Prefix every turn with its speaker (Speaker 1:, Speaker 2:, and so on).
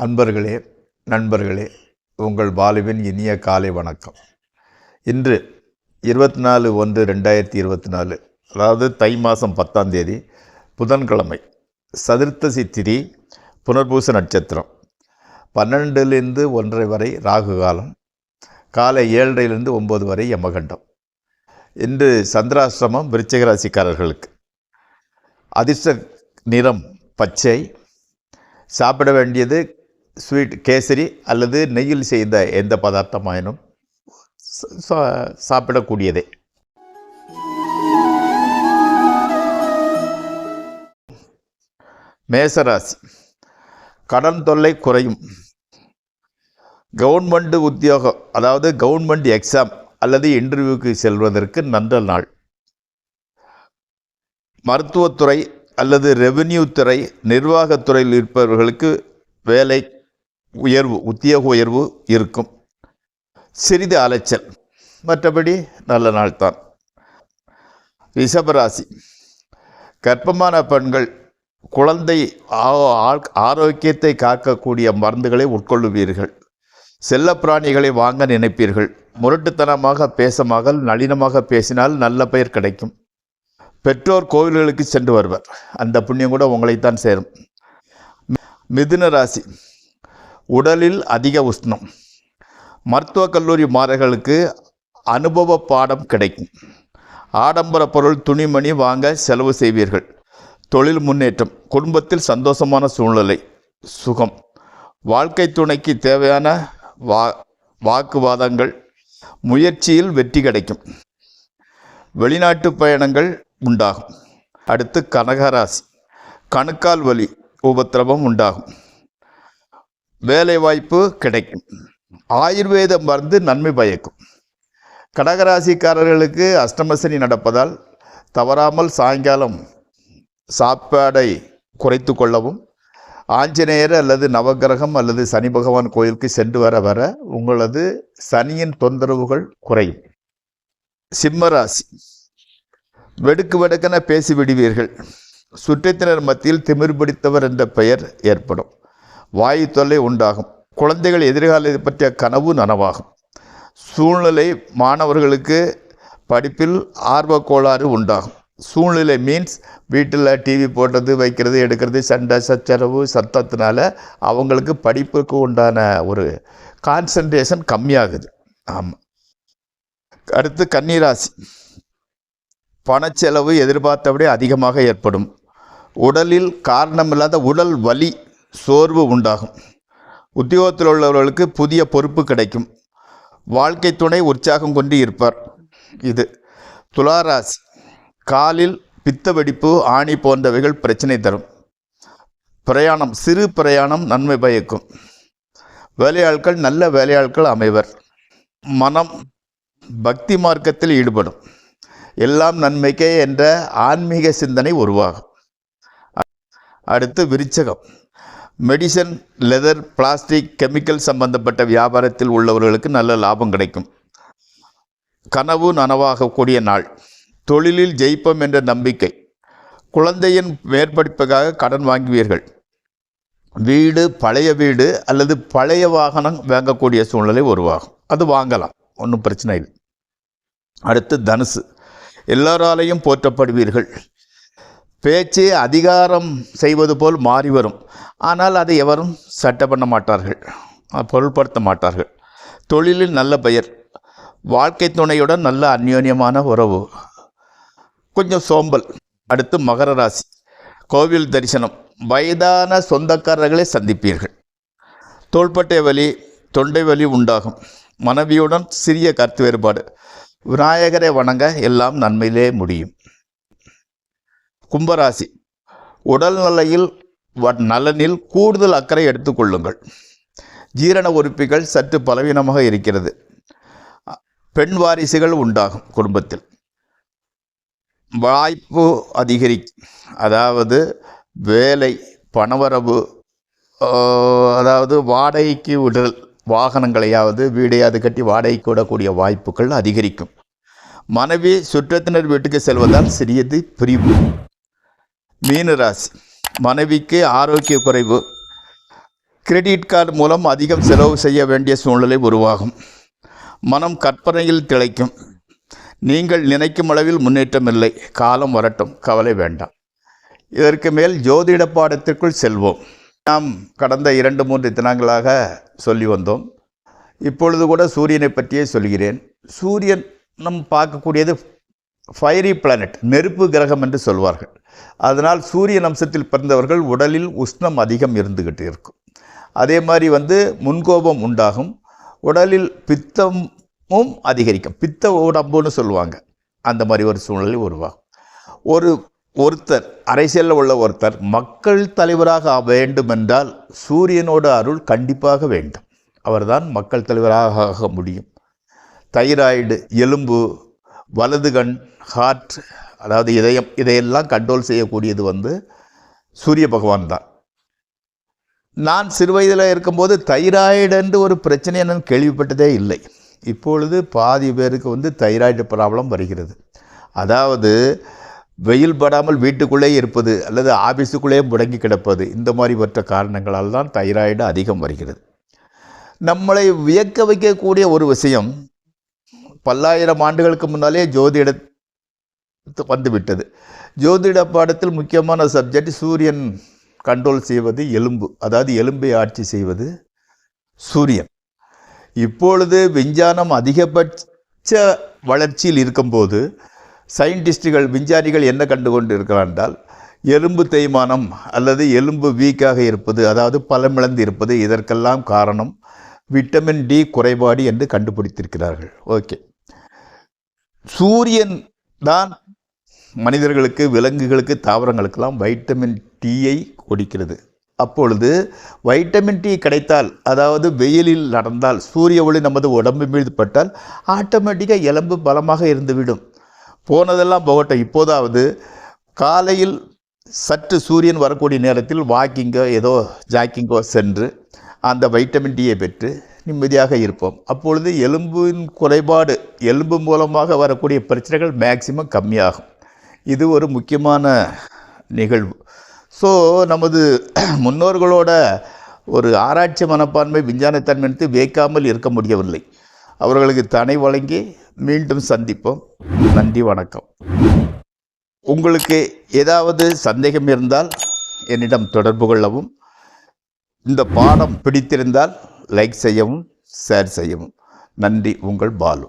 Speaker 1: அன்பர்களே, நண்பர்களே, உங்கள் பாலுவின் இனிய காலை வணக்கம். இன்று 24/1/2024, அதாவது தை மாதம் 10ஆம் தேதி, புதன்கிழமை, சதுர்த்தசி திதி, புனர்பூச நட்சத்திரம், 12லிருந்து 1:30 வரை ராகு காலம், காலை 7:30லிருந்து 9 வரை யமகண்டம். இன்று சந்திராஷ்டிரமம் விருச்சிக ராசிக்காரர்களுக்கு. அதிர்ஷ்ட நிறம் பச்சை. சாப்பிட வேண்டியது ஸ்வீட், கேசரி அல்லது நெய்யில் செய்த எந்த பதார்த்தமாயினும் சாப்பிடக்கூடியதே. மேசராசி. கடன் தொல்லை குறையும். கவர்மெண்ட் உத்தியோகம், அதாவது கவர்மெண்ட் எக்ஸாம் அல்லது இன்டர்வியூக்கு செல்வதற்கு நல்ல நாள். மருத்துவத்துறை அல்லது ரெவென்யூ துறை, நிர்வாகத்துறையில் இருப்பவர்களுக்கு வேலை உயர்வு, உத்தியோக உயர்வு இருக்கும். சிறிது அலைச்சல், மற்றபடி நல்ல நாள் தான். ரிஷபராசி. கர்ப்பமான பெண்கள் குழந்தை ஆரோக்கியத்தை காக்கக்கூடிய மருந்துகளை உட்கொள்ளுவீர்கள். செல்ல பிராணிகளை வாங்க நினைப்பீர்கள். முரட்டுத்தனமாக பேசமாக நளினமாக பேசினால் நல்ல பெயர் கிடைக்கும். பெற்றோர் கோவில்களுக்கு சென்று வருவர். அந்த புண்ணியம் கூட உங்களைத்தான் சேரும். மிதுன ராசி. உடலில் அதிக உஷ்ணம். மருத்துவக் கல்லூரி மாணவர்களுக்கு அனுபவ பாடம் கிடைக்கும். ஆடம்பர பொருள், துணிமணி வாங்க செலவு செய்வீர்கள். தொழில் முன்னேற்றம். குடும்பத்தில் சந்தோஷமான சூழ்நிலை, சுகம். வாழ்க்கை துணைக்கு தேவையான வாக்குவாதங்கள், முயற்சியில் வெற்றி கிடைக்கும். வெளிநாட்டு பயணங்கள் உண்டாகும். அடுத்து கனகராசி. கணுக்கால் வலி, உபத்திரவம் உண்டாகும். வேலைவாய்ப்பு கிடைக்கும். ஆயுர்வேத மருந்து நன்மை பயக்கும். கடகராசிக்காரர்களுக்கு அஷ்டமசனி நடப்பதால் தவறாமல் சாயங்காலம் சாப்பாடை குறைத்து கொள்ளவும், ஆஞ்சநேயர் அல்லது நவகிரகம் அல்லது சனி பகவான் கோயிலுக்கு சென்று வர உங்களது சனியின் தொந்தரவுகள் குறையும். சிம்மராசி. வெடுக்கென பேசிவிடுவீர்கள். சுற்றத்தினர் மத்தியில் திமிர் பிடித்தவர் என்ற பெயர் ஏற்படும். வாயு தொல்லை உண்டாகும். குழந்தைகள் எதிர்காலத்தை பற்றிய கனவு நனவாகும். சூழ்நிலை. மாணவர்களுக்கு படிப்பில் ஆர்வ கோளாறு உண்டாகும். சூழ்நிலை மீன்ஸ் வீட்டில் டிவி போட்டது, வைக்கிறது, எடுக்கிறது, சண்டை சச்சரவு, சத்தத்தினால அவங்களுக்கு படிப்புக்கு உண்டான ஒரு கான்சன்ட்ரேஷன் கம்மியாகுது. ஆமாம். அடுத்து கன்னிராசி. பணச்செலவு எதிர்பார்த்தபடி அதிகமாக ஏற்படும். உடலில் காரணமில்லாத உடல் வலி, சோர்வு உண்டாகும். உத்தியோகத்தில் உள்ளவர்களுக்கு புதிய பொறுப்பு கிடைக்கும். வாழ்க்கை துணை உற்சாகம் கொண்டு இருப்பார். இது துளாராசி. காலில் பித்த வெடிப்பு, ஆணி போன்றவைகள் பிரச்சனை தரும். பிரயாணம், சிறு பிரயாணம் நன்மை பயக்கும். வேலையாட்கள் நல்ல வேலையாட்கள் அமைவர். மனம் பக்தி மார்க்கத்தில் ஈடுபடும். எல்லாம் நன்மைக்கே என்ற ஆன்மீக சிந்தனை உருவாகும். அடுத்து விருச்சகம். மெடிசன், லெதர், பிளாஸ்டிக், கெமிக்கல் சம்பந்தப்பட்ட வியாபாரத்தில் உள்ளவர்களுக்கு நல்ல லாபம் கிடைக்கும். கனவு நனவாகக்கூடிய நாள். தொழிலில் ஜெயிப்போம் என்ற நம்பிக்கை. குழந்தையின் மேற்படிப்புக்காக கடன் வாங்குவீர்கள். வீடு, பழைய வீடு அல்லது பழைய வாகனம் வாங்கக்கூடிய சூழ்நிலை உருவாகும். அது வாங்கலாம், ஒன்றும் பிரச்சனை இல்லை. அடுத்து தனுசு. எல்லோராலையும் போற்றப்படுவீர்கள். பேச்சு அதிகாரம் செய்வது போல் மாறி வரும். ஆனால் அதை எவரும் சட்டை பண்ண மாட்டார்கள், பொருள்படுத்த மாட்டார்கள். தொழிலில் நல்ல பெயர். வாழ்க்கை துணையுடன் நல்ல அந்யோன்யமான உறவு. கொஞ்சம் சோம்பல். அடுத்து மகர ராசி. கோவில் தரிசனம். வயதான சொந்தக்காரர்களை சந்திப்பீர்கள். தோள்பட்டை வலி, தொண்டை வலி உண்டாகும். மனைவியுடன் சிறிய கருத்து வேறுபாடு. விநாயகரை வணங்க எல்லாம் நன்மையிலே முடியும். கும்பராசி. உடல் நலனில் கூடுதல் அக்கறை எடுத்துக்கொள்ளுங்கள். ஜீரண உறுப்புகள் சற்று பலவீனமாக இருக்கிறது. பெண் வாரிசுகள் உண்டாகும். குடும்பத்தில் வாய்ப்பு அதிகரிக்கும். அதாவது வேலை, பணவரவு, அதாவது வாடகைக்கு விடல், வாகனங்களையாவது வீடையாவது கட்டி வாடகைக்கு விடக்கூடிய வாய்ப்புகள் அதிகரிக்கும். மனைவி சுற்றத்தினர் வீட்டுக்கு செல்வதால் சிறியது பிரிவு. மீனராசி. மனைவிக்கு ஆரோக்கிய குறைவு. கிரெடிட் கார்டு மூலம் அதிகம் செலவு செய்ய வேண்டிய சூழ்நிலை உருவாகும். மனம் கற்பனையில் திளைக்கும். நீங்கள் நினைக்கும் அளவில் முன்னேற்றம் இல்லை. காலம் வரட்டும், கவலை வேண்டாம். இதற்கு மேல் ஜோதிட பாடத்திற்குள் செல்வோம். நாம் கடந்த 2-3 தினங்களாக சொல்லி வந்தோம். இப்பொழுது கூட சூரியனை பற்றியே சொல்கிறேன். சூரியன் நம் பார்க்கக்கூடியது ஃபயரி பிளானட், நெருப்பு கிரகம் என்று சொல்வார்கள். அதனால் சூரியன் அம்சத்தில் பிறந்தவர்கள் உடலில் உஷ்ணம் அதிகம் இருந்துக்கிட்டு இருக்கும். அதே மாதிரி முன்கோபம் உண்டாகும். உடலில் பித்தமும் அதிகரிக்கும். பித்த உடம்புன்னு சொல்லுவாங்க. அந்த மாதிரி ஒரு சூழ்நிலை உருவாகும். ஒருத்தர் அரசியலில் உள்ள ஒருத்தர் மக்கள் தலைவராக வேண்டுமென்றால் சூரியனோட அருள் கண்டிப்பாக வேண்டும். அவர்தான் மக்கள் தலைவராக ஆக முடியும். தைராய்டு, எலும்பு, வலது கண், ஹார்ட், அதாவது இதயம், இதையெல்லாம் கண்ட்ரோல் செய்யக்கூடியது சூரிய பகவான் தான். நான் சிறு வயதில் இருக்கும்போது தைராய்டு என்று ஒரு பிரச்சனை என்னன்னு கேள்விப்பட்டதே இல்லை. இப்பொழுது பாதி பேருக்கு தைராய்டு ப்ராப்ளம் வருகிறது. அதாவது வெயில் படாமல் வீட்டுக்குள்ளே இருப்பது அல்லது ஆஃபீஸுக்குள்ளே முடங்கி கிடப்பது, இந்த மாதிரி மற்ற காரணங்களால் தான் தைராய்டு அதிகம் வருகிறது. நம்மளை வியக்க வைக்கக்கூடிய ஒரு விஷயம், பல்லாயிரம் ஆண்டுகளுக்கு முன்னாலே ஜோதிட வந்துவிட்டது. ஜோதிட பாடத்தில் முக்கியமான சப்ஜெக்ட் சூரியன் கண்ட்ரோல் செய்வது எலும்பு, அதாவது எலும்பை ஆட்சி செய்வது சூரியன். இப்பொழுது விஞ்ஞானம் அதிகபட்ச வளர்ச்சியில் இருக்கும்போது சயின்டிஸ்டுகள், விஞ்ஞானிகள் என்ன கண்டு கொண்டு இருக்கிறார் என்றால், எலும்பு தேய்மானம் அல்லது எலும்பு வீக்காக இருப்பது, அதாவது பலமிழந்து இருப்பது, இதற்கெல்லாம் காரணம் விட்டமின் டி குறைபாடு என்று கண்டுபிடித்திருக்கிறார்கள். ஓகே, சூரியன் தான் மனிதர்களுக்கு, விலங்குகளுக்கு, தாவரங்களுக்கெல்லாம் வைட்டமின் டியை கொடுக்கிறது. அப்பொழுது வைட்டமின் டி கிடைத்தால், அதாவது வெயிலில் நடந்தால், சூரிய ஒளி நமது உடம்பு மீது பட்டால் ஆட்டோமேட்டிக்காக எலும்பு பலமாக இருந்துவிடும். போனதெல்லாம் போகட்டும், இப்போதாவது காலையில் சற்று சூரியன் வரக்கூடிய நேரத்தில் வாக்கிங்கோ ஏதோ ஜாக்கிங்கோ சென்று அந்த வைட்டமின் டியை பெற்று நிம்மதியாக இருப்போம். அப்பொழுது எலும்பின் குறைபாடு, எலும்பு மூலமாக வரக்கூடிய பிரச்சனைகள் மேக்சிமம் கம்மியாகும். இது ஒரு முக்கியமான நிகழ்வு. ஸோ நமது முன்னோர்களோட ஒரு ஆராய்ச்சி மனப்பான்மை, விஞ்ஞானத்தன்மைத்து வியக்காமல் இருக்க முடியவில்லை. அவர்களுக்கு தனை வழங்கி மீண்டும் சந்திப்போம். நன்றி, வணக்கம். உங்களுக்கு ஏதாவது சந்தேகம் இருந்தால் என்னிடம் தொடர்பு கொள்ளவும். இந்த பாடம் பிடித்திருந்தால் லைக் செய்யவும், ஷேர் செய்யவும். நன்றி, உங்கள் பாலு.